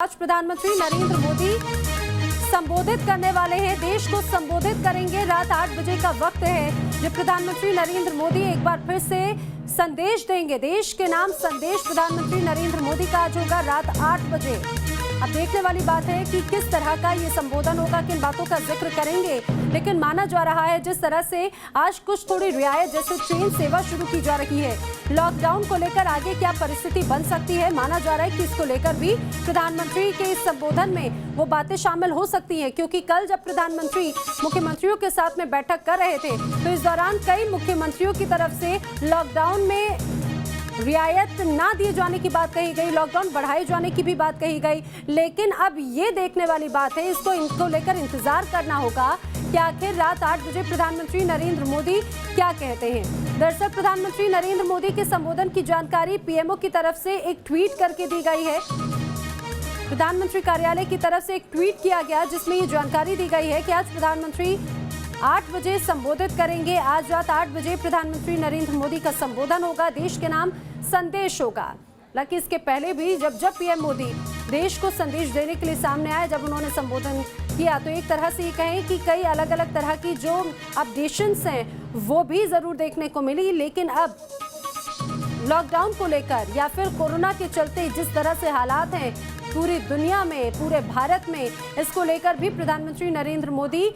आज प्रधानमंत्री नरेंद्र मोदी संबोधित करने वाले हैं, देश को संबोधित करेंगे। रात 8 बजे का वक्त है जब प्रधानमंत्री नरेंद्र मोदी एक बार फिर से संदेश देंगे। देश के नाम संदेश प्रधानमंत्री नरेंद्र मोदी का आज होगा रात 8 बजे। अब देखने वाली बात है कि किस तरह का ये संबोधन होगा, किन बातों का जिक्र करेंगे। लेकिन माना जा रहा है जिस तरह से आज कुछ थोड़ी रियायत जैसे ट्रेन सेवा शुरू की जा रही है, लॉकडाउन को लेकर आगे क्या परिस्थिति बन सकती है, माना जा रहा है कि इसको लेकर भी प्रधानमंत्री के इस संबोधन में वो बातें शामिल हो सकती हैं। क्योंकि कल जब प्रधानमंत्री मुख्यमंत्रियों के साथ में बैठक कर रहे थे तो इस दौरान कई मुख्यमंत्रियों की तरफ से लॉकडाउन में रियायत ना दिए जाने की बात कही गई, लॉकडाउन बढ़ाए जाने की भी बात कही गई। लेकिन अब ये देखने वाली बात है, इनको लेकर इंतजार करना होगा कि आखिर रात 8 बजे प्रधानमंत्री नरेंद्र मोदी क्या कहते हैं। दरअसल प्रधानमंत्री नरेंद्र मोदी के संबोधन की जानकारी पीएमओ की तरफ से एक ट्वीट करके दी गई है। प्रधानमंत्री कार्यालय की तरफ से एक ट्वीट किया गया जिसमें ये जानकारी दी गई है कि आज प्रधानमंत्री 8 बजे संबोधित करेंगे। आज रात 8 बजे प्रधानमंत्री नरेंद्र मोदी का संबोधन होगा, देश के नाम संदेश होगा। हालांकि इसके पहले भी जब पीएम मोदी देश को संदेश देने के लिए सामने आए, जब उन्होंने संबोधन किया तो एक तरह से ये कहें कि कई अलग अलग तरह की जो अपडेशंस हैं वो भी जरूर देखने को मिली। लेकिन अब लॉकडाउन को लेकर या फिर कोरोना के चलते जिस तरह से हालात हैं पूरी दुनिया में, पूरे भारत में, इसको लेकर भी प्रधानमंत्री नरेंद्र मोदी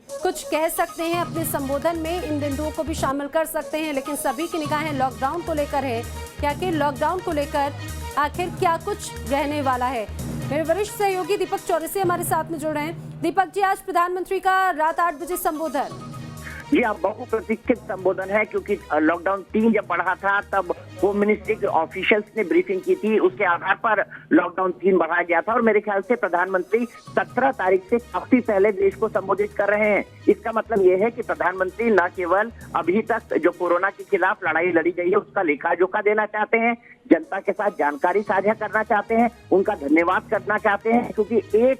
कुछ कह सकते हैं अपने संबोधन में, इन बिंदुओं को भी शामिल कर सकते हैं। लेकिन सभी की निगाहें लॉकडाउन को लेकर है कि आखिर लॉकडाउन को लेकर आखिर क्या कुछ रहने वाला है। मेरे वरिष्ठ सहयोगी दीपक चौरसिया हमारे साथ में जुड़ रहे हैं। दीपक जी, आज प्रधानमंत्री का रात 8 बजे संबोधन। जी हाँ, बहुप्रतीक्षित संबोधन है क्योंकि लॉकडाउन 3 जब बढ़ा था तब होम मिनिस्ट्री के ऑफिशियल्स ने ब्रीफिंग की थी, उसके आधार पर लॉकडाउन 3 बढ़ाया गया था। और मेरे ख्याल से प्रधानमंत्री 17 तारीख से काफी पहले देश को संबोधित कर रहे हैं। इसका मतलब ये है कि प्रधानमंत्री न केवल अभी तक जो कोरोना के खिलाफ लड़ाई लड़ी गई है उसका लेखा जोखा देना चाहते हैं, जनता के साथ जानकारी साझा करना चाहते हैं, उनका धन्यवाद करना चाहते हैं क्योंकि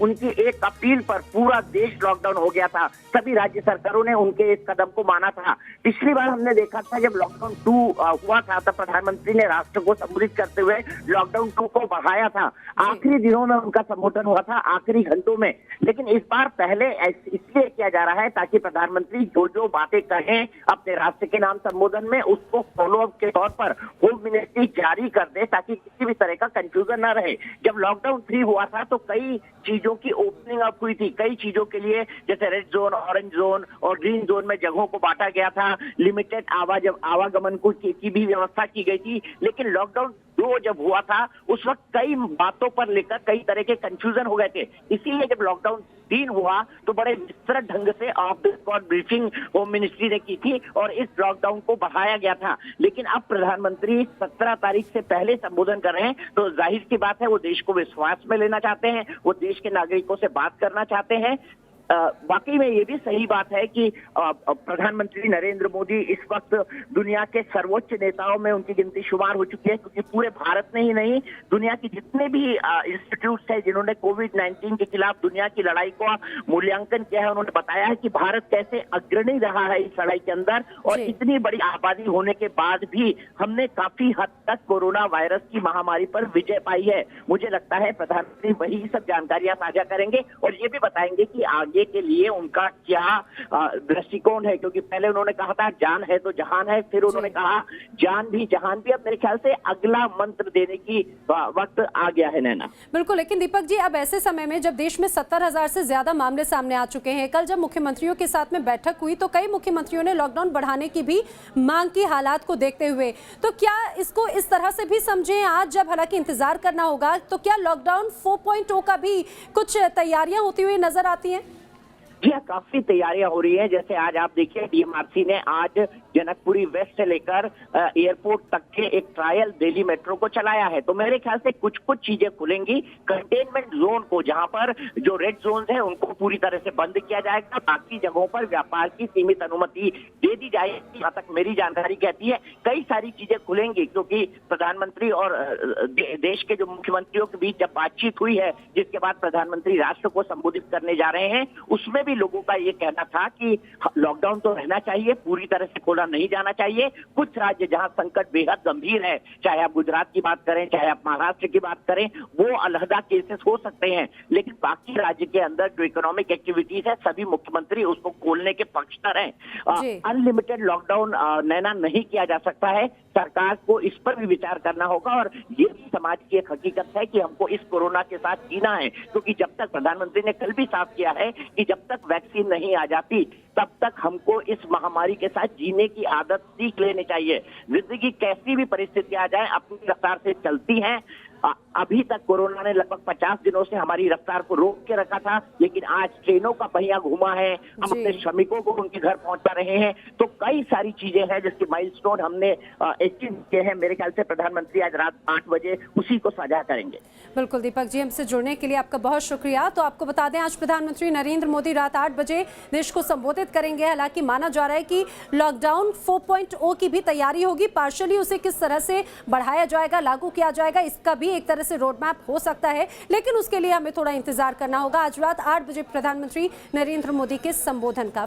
उनकी एक अपील पर पूरा देश लॉकडाउन हो गया था। सभी राज्य सरकारों ने उनके इस कदम को माना था। पिछली बार हमने देखा था जब लॉकडाउन 2 हुआ था तब प्रधानमंत्री ने राष्ट्र को संबोधित करते हुए लॉकडाउन 2 को बढ़ाया था। आखिरी दिनों में उनका संबोधन हुआ था, आखिरी घंटों में। लेकिन इस बार पहले इसलिए किया जा रहा है ताकि प्रधानमंत्री जो जो बातें कहें अपने राष्ट्र के नाम संबोधन में उसको फॉलोअप के तौर पर होम मिनिस्ट्री जारी कर दे ताकि किसी भी तरह का कंफ्यूजन ना रहे। जब लॉकडाउन 3 हुआ था तो कई चीजों की ओपनिंग अप हुई थी, कई चीजों के लिए जैसे रेड जोन, ऑरेंज जोन और ग्रीन जोन में जगहों को बांटा गया था, लिमिटेड आवागमन की भी व्यवस्था की गई थी। लेकिन लॉकडाउन 2 जब हुआ था उस वक्त कई बातों पर लेकर कई तरह के कंफ्यूजन हो गए थे। इसीलिए जब लॉकडाउन 3 हुआ तो बड़े विस्तृत ढंग से of the spot briefing home ministry ने की थी और इस लॉकडाउन को बढ़ाया गया था। लेकिन अब प्रधानमंत्री 17 तारीख से पहले संबोधन कर रहे हैं तो जाहिर सी बात है वो देश को विश्वास में लेना चाहते हैं, वो देश के नागरिकों से बात करना चाहते हैं। वाकई में ये भी सही बात है कि प्रधानमंत्री नरेंद्र मोदी इस वक्त दुनिया के सर्वोच्च नेताओं में उनकी गिनती शुमार हो चुकी है क्योंकि पूरे भारत में ही नहीं, दुनिया की जितने भी इंस्टीट्यूट्स हैं जिन्होंने कोविड-19 के खिलाफ दुनिया की लड़ाई का मूल्यांकन किया है, उन्होंने बताया है कि भारत कैसे अग्रणी रहा है इस लड़ाई के अंदर। और इतनी बड़ी आबादी होने के बाद भी हमने काफी हद तक कोरोना वायरस की महामारी पर विजय पाई है। मुझे लगता है प्रधानमंत्री वही सब जानकारियां साझा करेंगे और ये भी बताएंगे कि आगे के लिए उनका क्या दृष्टिकोण है, क्योंकि पहले उन्होंने कहा था जान है तो जहान है, फिर उन्होंने कहा जान भी जहान भी। अब मेरे ख्याल से अगला मंत्र देने की वक्त आ गया है। नैना, बिल्कुल। लेकिन दीपक जी, अब ऐसे समय में जब देश में 70,000 से ज्यादा मामले सामने आ चुके हैं, कल जब मुख्यमंत्रियों के साथ में बैठक हुई तो कई मुख्यमंत्रियों ने लॉकडाउन बढ़ाने की भी मांग की हालात को देखते हुए, तो क्या इसको इस तरह से भी समझें आज जब हालांकि इंतजार करना होगा, तो क्या लॉकडाउन 4.0 का भी कुछ तैयारियां होती हुई नजर आती हैं? जी हाँ, काफी तैयारियां हो रही हैं। जैसे आज आप देखिए डीएमआरसी ने आज जनकपुरी वेस्ट से लेकर एयरपोर्ट तक के एक ट्रायल दिल्ली मेट्रो को चलाया है। तो मेरे ख्याल से कुछ चीजें खुलेंगी। कंटेनमेंट जोन को, जहां पर जो रेड जोन है उनको पूरी तरह से बंद किया जाएगा, बाकी जगहों पर व्यापार की सीमित अनुमति दे दी जाएगी। जहां तक मेरी जानकारी कहती है कई सारी चीजें खुलेंगी क्योंकि प्रधानमंत्री और देश के जो मुख्यमंत्रियों के बीच जब बातचीत हुई है जिसके बाद प्रधानमंत्री राष्ट्र को संबोधित करने जा रहे हैं, उसमें भी लोगों का ये कहना था कि लॉकडाउन तो रहना चाहिए, पूरी तरह से खोला नहीं जाना चाहिए। कुछ राज्य जहां संकट बेहद गंभीर है, चाहे आप गुजरात की बात करें, चाहे आप महाराष्ट्र की बात करें, वो अलहदा केसेस हो सकते हैं, लेकिन बाकी राज्य के अंदर जो इकोनॉमिक एक्टिविटीज है, सभी मुख्यमंत्री उसको खोलने के पक्षधर हैं। अनलिमिटेड लॉकडाउन नैना नहीं किया जा सकता है, सरकार को इस पर भी विचार करना होगा। और ये भी समाज की एक हकीकत है कि हमको इस कोरोना के साथ जीना है, क्योंकि जब तक प्रधानमंत्री ने कल भी साफ किया है कि जब तक वैक्सीन नहीं आ जाती तब तक हमको इस महामारी के साथ जीने की आदत सीख लेनी चाहिए। जिंदगी कैसी भी परिस्थिति आ जाए अपनी रफ्तार से चलती है। अभी तक कोरोना ने लगभग 50 दिनों से हमारी रफ्तार को रोक के रखा था, लेकिन आज ट्रेनों का पहिया घुमा है, हम अपने श्रमिकों को उनके घर पहुंचा रहे हैं। तो कई सारी चीजें हैं जिसके माइलस्टोन हमने अचीव किए हैं। मेरे ख्याल से प्रधानमंत्री आज रात 8 बजे उसी को साझा करेंगे। बिल्कुल दीपक जी, हमसे जुड़ने के लिए आपका बहुत शुक्रिया। तो आपको बता दें, आज प्रधानमंत्री नरेंद्र मोदी रात 8 बजे देश को संबोधित करेंगे। हालांकि माना जा रहा है कि लॉकडाउन 4.0 की भी तैयारी होगी, पार्शियली उसे किस तरह से बढ़ाया जाएगा, लागू किया जाएगा, इसका भी एक तरह से रोड मैप हो सकता है, लेकिन उसके लिए हमें थोड़ा इंतजार करना होगा। आज रात 8 बजे प्रधानमंत्री नरेंद्र मोदी के संबोधन का